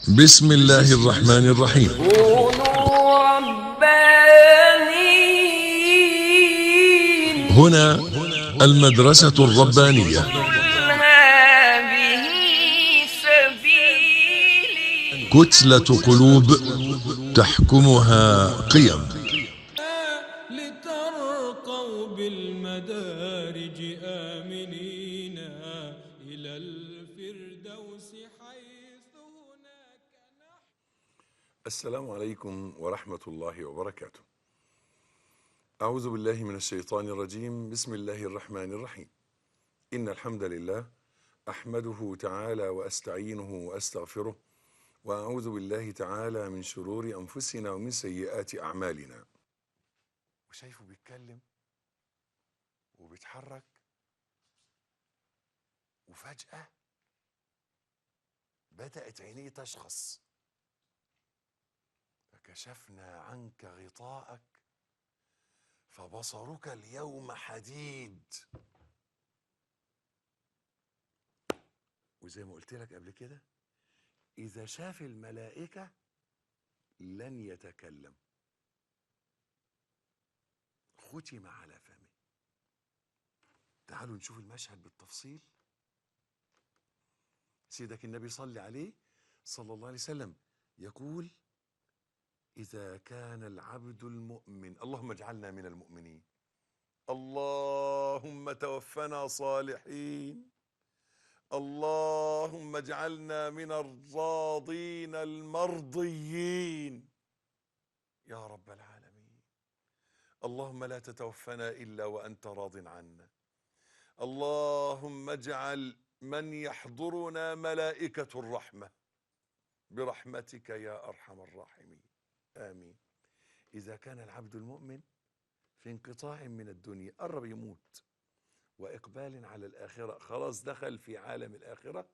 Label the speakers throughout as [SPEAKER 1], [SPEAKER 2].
[SPEAKER 1] بسم الله الرحمن الرحيم.
[SPEAKER 2] كونوا ربانيين
[SPEAKER 1] هنا المدرسة الربانية.
[SPEAKER 2] قل هذه سبيلي
[SPEAKER 1] كتلة قلوب تحكمها قيم.
[SPEAKER 3] لترقوا بالمدارج آمنين إلى الفردوس حيث هناك نحن.
[SPEAKER 4] السلام عليكم ورحمة الله وبركاته. أعوذ بالله من الشيطان الرجيم. بسم الله الرحمن الرحيم. إن الحمد لله أحمده تعالى وأستعينه وأستغفره، وأعوذ بالله تعالى من شرور أنفسنا ومن سيئات أعمالنا. وشايفه بيتكلم وبيتحرك، وفجأة بدأت عينيه تشخص. فكشفنا عنك غطاءك فبصرك اليوم حديد. وزي ما قلت لك قبل كده، إذا شاف الملائكة لن يتكلم، ختم على فمه. تعالوا نشوف المشهد بالتفصيل. سيدك النبي صلى عليه صلى الله عليه وسلم يقول: إذا كان العبد المؤمن، اللهم اجعلنا من المؤمنين، اللهم توفنا صالحين، اللهم اجعلنا من الراضين المرضيين يا رب العالمين. اللهم لا تتوفنا إلا وأنت راض عنا. اللهم اجعل من يحضرنا ملائكة الرحمة برحمتك يا أرحم الراحمين، آمين. إذا كان العبد المؤمن في انقطاع من الدنيا، قرب يموت، وإقبال على الآخرة، خلاص دخل في عالم الآخرة،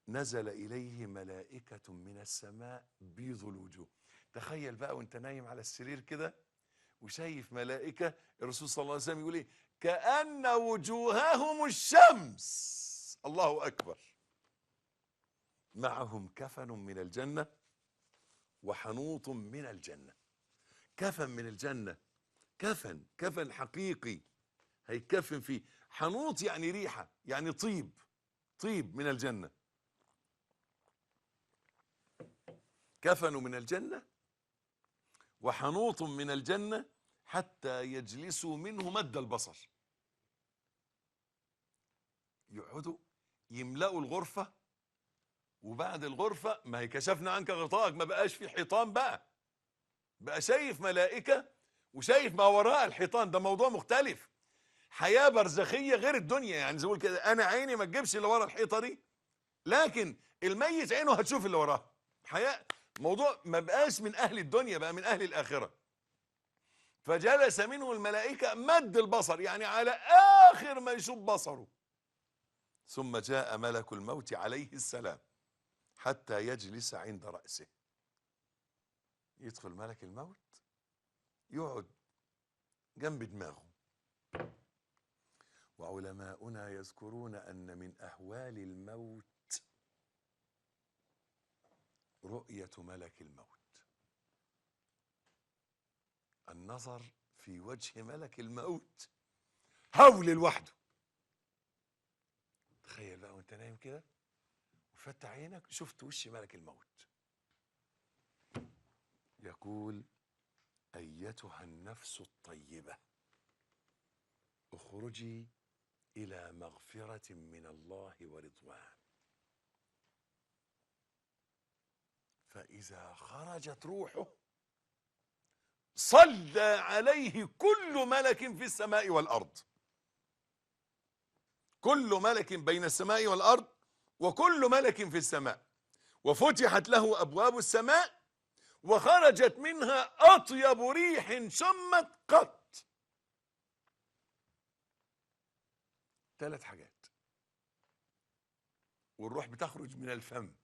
[SPEAKER 4] نزل إليه ملائكة من السماء بيض الوجوه. تخيل بقى وانت نايم على السرير كده وشايف ملائكة. الرسول صلى الله عليه وسلم يقول ايه؟ كأن وجوههم الشمس. الله أكبر. معهم كفن من الجنة وحنوط من الجنة. كفن من الجنة، كفن حقيقي هيكفن فيه. حنوط يعني ريحة، يعني طيب من الجنة. كفن من الجنة وحنوط من الجنة حتى يجلسوا منه مد البصر. يقعدوا يملأوا الغرفة، وبعد الغرفة ما هي كشفنا عنك غطاءك، ما بقاش في حيطان، بقى شايف ملائكة وشايف ما وراء الحيطان. ده موضوع مختلف، حياة برزخية غير الدنيا. يعني زي كده، أنا عيني ما تجيبش اللي ورا الحيطة دي، لكن الميت عينه هتشوف اللي وراه. حياة، موضوع ما بقاش من أهل الدنيا، بقى من أهل الآخرة. فجلس منه الملائكة مد البصر، يعني على آخر ما يشوف بصره. ثم جاء ملك الموت عليه السلام حتى يجلس عند رأسه. يدخل ملك الموت يقعد جنب دماغه. وعلماؤنا يذكرون أن من أهوال الموت رؤية ملك الموت، النظر في وجه ملك الموت هول لوحده. تخيل بقى وانت نايم كده وفتح عينك شفت وش ملك الموت. يقول: أيتها النفس الطيبة اخرجي إلى مغفرة من الله ورضوان. فإذا خرجت روحه صلى عليه كل ملك في السماء والأرض، كل ملك بين السماء والأرض، وكل ملك في السماء، وفتحت له أبواب السماء، وخرجت منها أطيب ريح شمت قط. 3 حاجات. والروح بتخرج من الفم.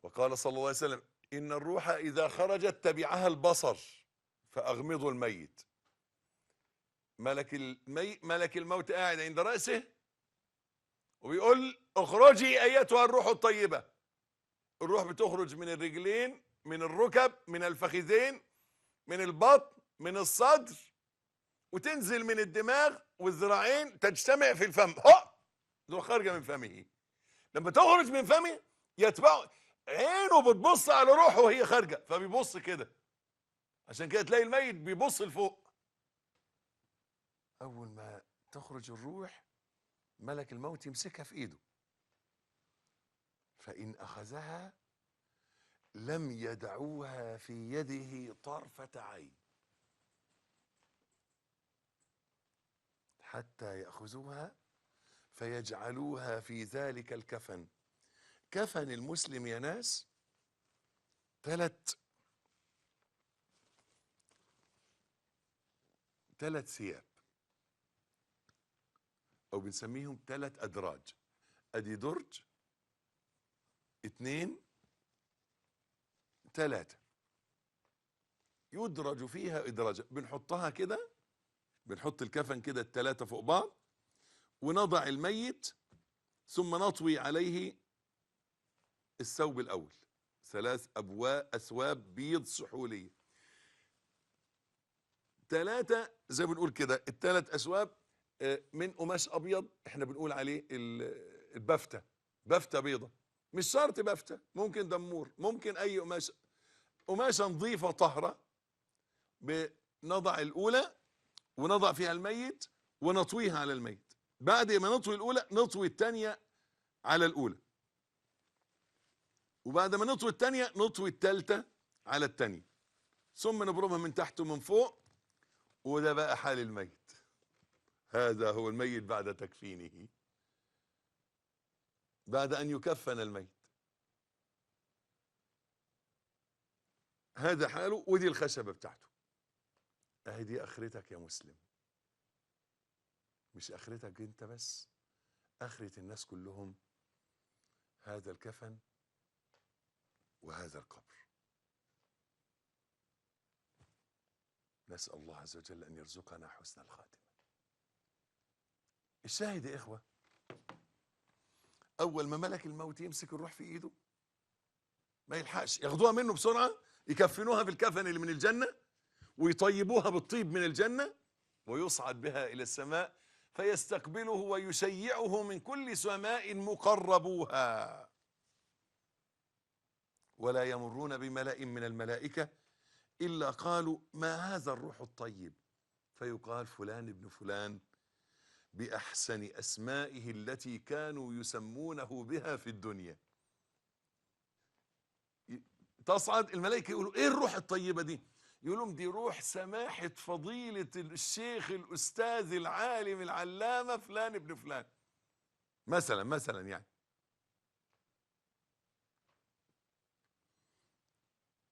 [SPEAKER 4] وقال صلى الله عليه وسلم: إن الروح إذا خرجت تبعها البصر فأغمضوا الميت. ملك الموت قاعد عند رأسه، وبيقول اخرجي ايتها الروح الطيبة. الروح بتخرج من الرجلين، من الركب، من الفخذين، من البطن، من الصدر، وتنزل من الدماغ والذراعين، تجتمع في الفم. دول خارجة من فمه. لما تخرج من فمه يتبع عينه، بتبص على روحه وهي خارجة، فبيبص كده. عشان كده تلاقي الميت بيبص لفوق. اول ما تخرج الروح ملك الموت يمسكها في ايده، فان اخذها لم يدعوها في يده طرفة عين حتى يأخذوها فيجعلوها في ذلك الكفن. كفن المسلم يا ناس ثلاث ثياب، او بنسميهم 3 ادراج. ادي درج، 2، 3 يدرج فيها ادراجا. بنحطها كده، بنحط الكفن كده ال3 فوق بعض، ونضع الميت، ثم نطوي عليه الثوب الاول. 3 اثواب بيض سحولية. 3 زي ما بنقول كده، ال3 اثواب من قماش ابيض، احنا بنقول عليه البفتة، بفتة بيضة. مش شرط بفتة، ممكن دمور، ممكن اي قماشة نظيفة طهرة. بنضع الاولى ونضع فيها الميت ونطويها على الميت. بعد ما نطوي الاولى نطوي الثانية على الاولى، وبعد ما نطوي الثانية نطوي الثالثة على الثانية، ثم نبرمها من تحت ومن فوق. وده بقى حال الميت. هذا هو الميت بعد تكفينه، بعد أن يكفن الميت. هذا حاله، ودي الخشبة بتاعته. اهي دي اخرتك يا مسلم. مش اخرتك انت بس، اخرة الناس كلهم. هذا الكفن وهذا القبر. نسأل الله عز وجل أن يرزقنا حسن الخاتمة. الشاهد يا إخوة، أول ما ملك الموت يمسك الروح في إيده ما يلحقش، ياخدوها منه بسرعة، يكفنوها بالكفن اللي من الجنة، ويطيبوها بالطيب من الجنة، ويصعد بها إلى السماء، فيستقبله ويشيعه من كل سماء مقربوها، ولا يمرون بملأ من الملائكة إلا قالوا ما هذا الروح الطيب، فيقال فلان ابن فلان بأحسن أسمائه التي كانوا يسمونه بها في الدنيا. تصعد الملائكة يقولوا ايه الروح الطيبة دي؟ يقولون دي روح سماحة فضيلة الشيخ الأستاذ العالم العلامة فلان ابن فلان، مثلا يعني.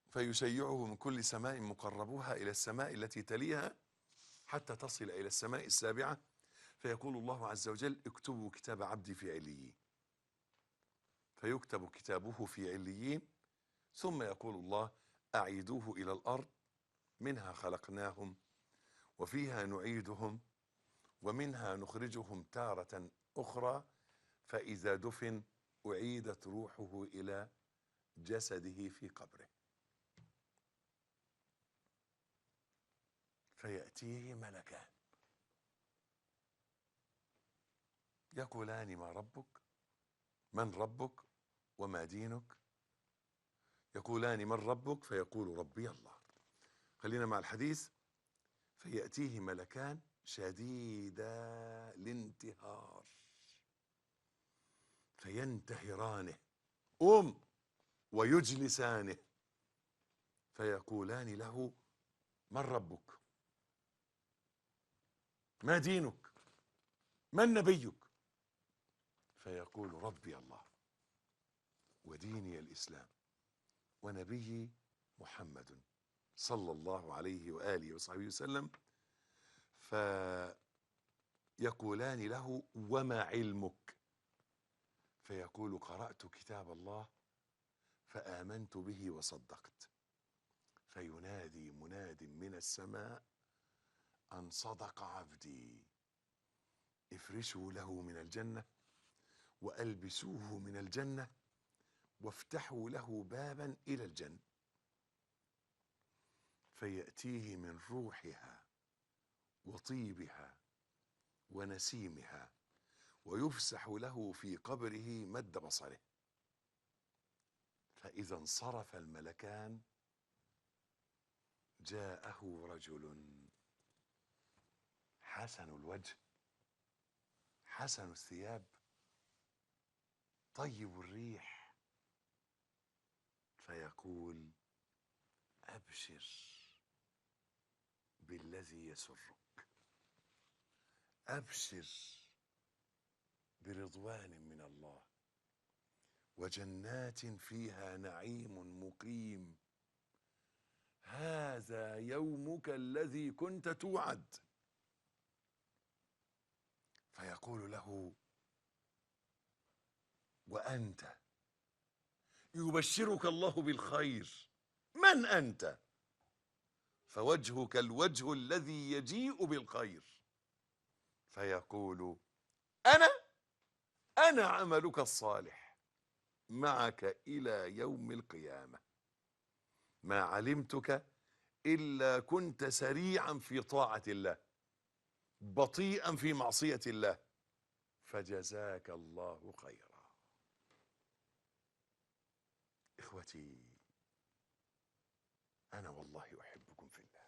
[SPEAKER 4] فيشيعه من كل سماء مقربوها إلى السماء التي تليها حتى تصل إلى السماء السابعة، فيقول الله عز وجل اكتبوا كتاب عبدي في عليين، فيكتب كتابه في عليين، ثم يقول الله أعيدوه إلى الأرض منها خلقناهم وفيها نعيدهم ومنها نخرجهم تارة أخرى، فإذا دفن أعيدت روحه إلى جسده في قبره. فيأتيه ملكان يقولان ما ربك؟ من ربك وما دينك؟ يقولان من ربك؟ فيقول ربي الله. خلينا مع الحديث. فيأتيه ملكان شديدا الانتهار فينتهرانه ويجلسانه، فيقولان له من ربك؟ ما دينك؟ من نبيك؟ فيقول ربي الله وديني الإسلام ونبيي محمد صلى الله عليه وآله وصحبه وسلم. فيقولان له وما علمك؟ فيقول قرأت كتاب الله فآمنت به وصدقت. فينادي مناد من السماء أن صدق عبدي، افرشوا له من الجنة وألبسوه من الجنة وافتحوا له بابا إلى الجنة فيأتيه من روحها وطيبها ونسيمها ويفسح له في قبره مد بصره. فإذا انصرف الملكان جاءه رجل حسن الوجه حسن الثياب طيب الريح فيقول أبشر بالذي يسرك، أبشر برضوان من الله وجنات فيها نعيم مقيم، هذا يومك الذي كنت توعد. فيقول له وأنت؟ يبشرك الله بالخير، من أنت؟ فوجهك الوجه الذي يجيء بالخير. فيقول أنا عملك الصالح معك إلى يوم القيامة، ما علمتك إلا كنت سريعا في طاعة الله بطيئا في معصية الله، فجزاك الله خيرا. إخوتي، أنا والله أحبكم في الله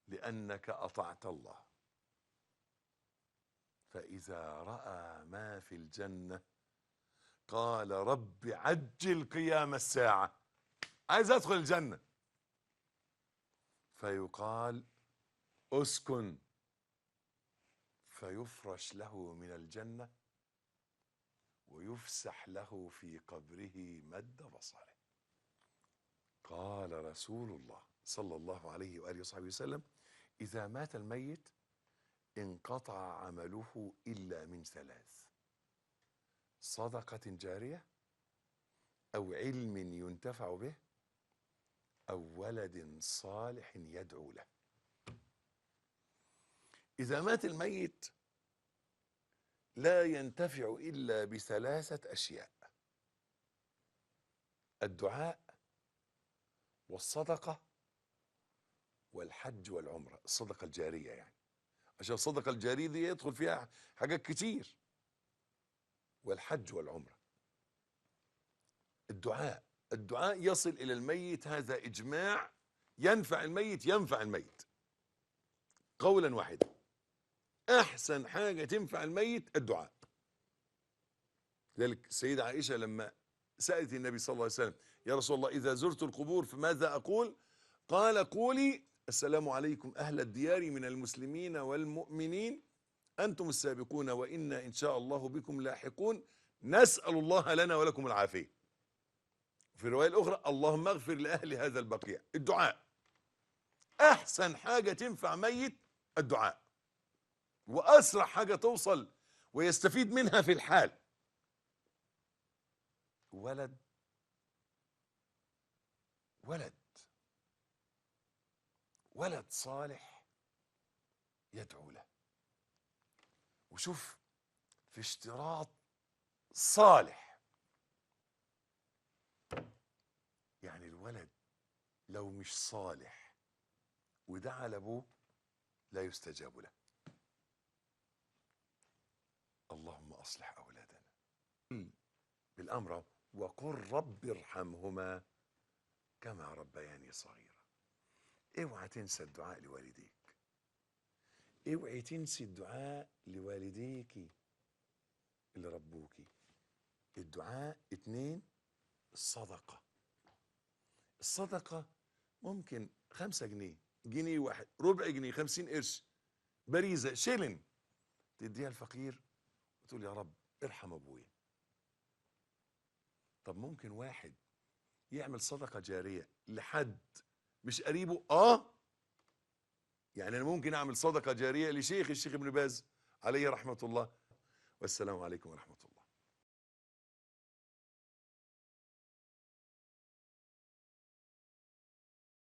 [SPEAKER 4] لأنك أطعت الله، فإذا رأى ما في الجنة قال رب عجل قيام الساعة، عايز أدخل الجنة. فيقال أسكن، فيفرش له من الجنة ويفسح له في قبره مد بصره. قال رسول الله صلى الله عليه وآله وصحبه وسلم: إذا مات الميت انقطع عمله إلا من ثلاث: صدقة جارية، أو علم ينتفع به، أو ولد صالح يدعو له. إذا مات الميت لا ينتفع إلا بثلاثة أشياء: الدعاء والصدقة والحج والعمرة. الصدقة الجارية يعني، عشان الصدقة الجارية دي يدخل فيها حاجات كتير، والحج والعمرة. الدعاء يصل إلى الميت، هذا إجماع، ينفع الميت قولا واحدا. أحسن حاجة تنفع الميت الدعاء. لذلك السيدة عائشة لما سألت النبي صلى الله عليه وسلم: يا رسول الله، إذا زرت القبور فماذا أقول؟ قال: قولي السلام عليكم أهل الديار من المسلمين والمؤمنين، أنتم السابقون وإنا إن شاء الله بكم لاحقون، نسأل الله لنا ولكم العافية. في الرواية الأخرى: اللهم اغفر لأهل هذا البقيع. الدعاء أحسن حاجة تنفع ميت الدعاء، وأسرع حاجة توصل ويستفيد منها في الحال. ولد صالح يدعو له. وشوف في اشتراط صالح، يعني الولد لو مش صالح ودعا لابوه لا يستجاب له. اللهم اصلح اولادنا بالامر، وقل رب ارحمهما كما ربياني صغيرا. اوعى تنسى الدعاء لوالديك، اوعي تنسي الدعاء لوالديك اللي ربوكي. الدعاء 2: الصدقة ممكن 5 جنيه، جنيه واحد، ربع جنيه، 50 قرش، باريزة، شيلن، تديها الفقير وتقول يا رب ارحم ابويا. طب ممكن واحد يعمل صدقة جارية لحد مش قريبه، يعني انا ممكن اعمل صدقة جارية لشيخ الشيخ ابن باز عليه رحمة الله. والسلام عليكم ورحمة الله.